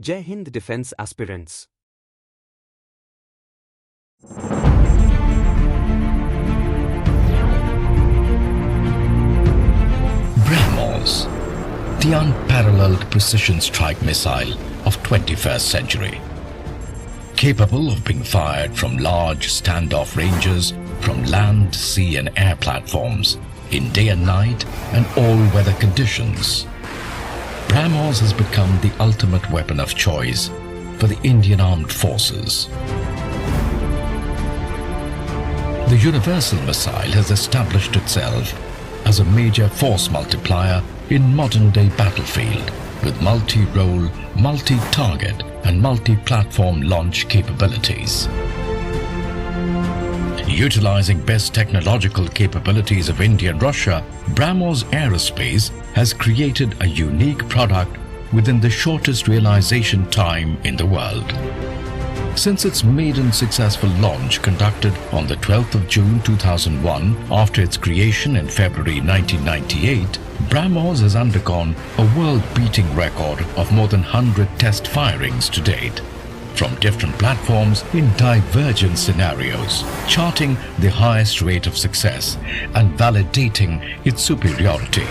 Jai Hind Defence Aspirants. BrahMos, the unparalleled precision strike missile of 21st century. Capable of being fired from large standoff ranges from land, sea and air platforms in day and night and all weather conditions. BrahMos has become the ultimate weapon of choice for the Indian Armed Forces. The universal missile has established itself as a major force multiplier in modern-day battlefield with multi-role, multi-target and multi-platform launch capabilities. Utilizing best technological capabilities of India and Russia, BrahMos Aerospace has created a unique product within the shortest realization time in the world. Since its maiden successful launch conducted on the 12th of June 2001 after its creation in February 1998, BrahMos has undergone a world-beating record of more than 100 test firings to date from different platforms in divergent scenarios, charting the highest rate of success and validating its superiority.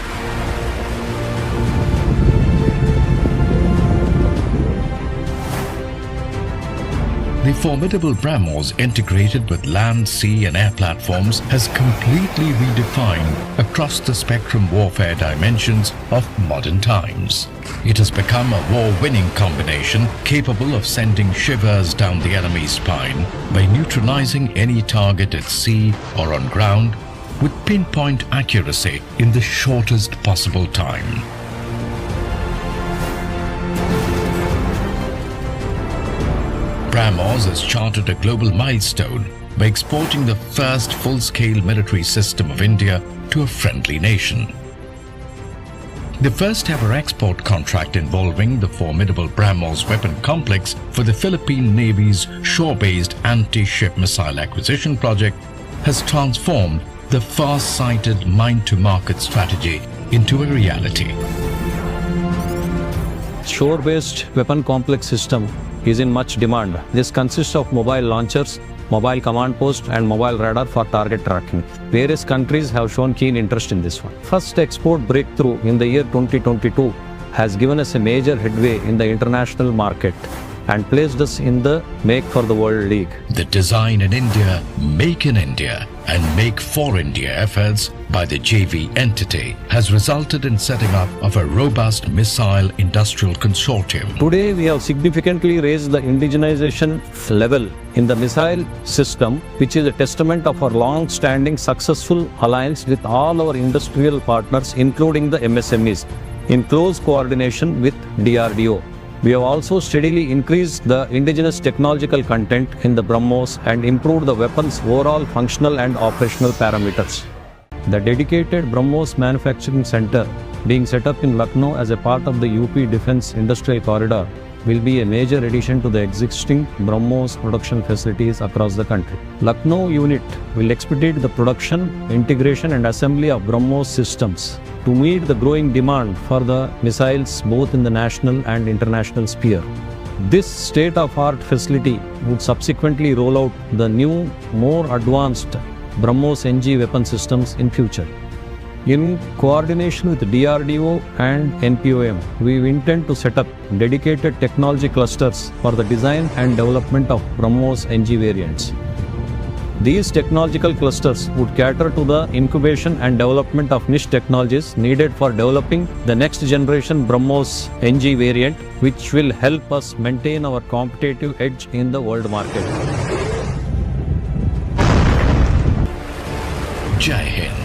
The formidable BrahMos, integrated with land, sea and air platforms, has completely redefined across the spectrum warfare dimensions of modern times. It has become a war-winning combination capable of sending shivers down the enemy's spine by neutralizing any target at sea or on ground with pinpoint accuracy in the shortest possible time. BrahMos has charted a global milestone by exporting the first full-scale military system of India to a friendly nation. The first ever export contract involving the formidable BrahMos weapon complex for the Philippine Navy's shore-based anti-ship missile acquisition project has transformed the far-sighted mine-to-market strategy into a reality. Shore-based weapon complex system is in much demand. This consists of mobile launchers, mobile command post and mobile radar for target tracking. Various countries have shown keen interest in this one. First export breakthrough in the year 2022 has given us a major headway in the international market and placed us in the Make for the World League. The Design in India, Make in India and Make for India efforts by the JV entity has resulted in setting up of a robust missile industrial consortium. Today we have significantly raised the indigenization level in the missile system, which is a testament of our long-standing successful alliance with all our industrial partners, including the MSMEs, in close coordination with DRDO. We have also steadily increased the indigenous technological content in the BrahMos and improved the weapon's overall functional and operational parameters. The dedicated BrahMos manufacturing center being set up in Lucknow as a part of the UP Defence Industrial Corridor will be a major addition to the existing BrahMos production facilities across the country. Lucknow unit will expedite the production, integration and assembly of BrahMos systems to meet the growing demand for the missiles both in the national and international sphere. This state-of-art facility would subsequently roll out the new, more advanced BrahMos NG weapon systems in future. In coordination with DRDO and NPOM, we intend to set up dedicated technology clusters for the design and development of BrahMos NG variants. These technological clusters would cater to the incubation and development of niche technologies needed for developing the next generation BrahMos NG variant, which will help us maintain our competitive edge in the world market. Jai Hind.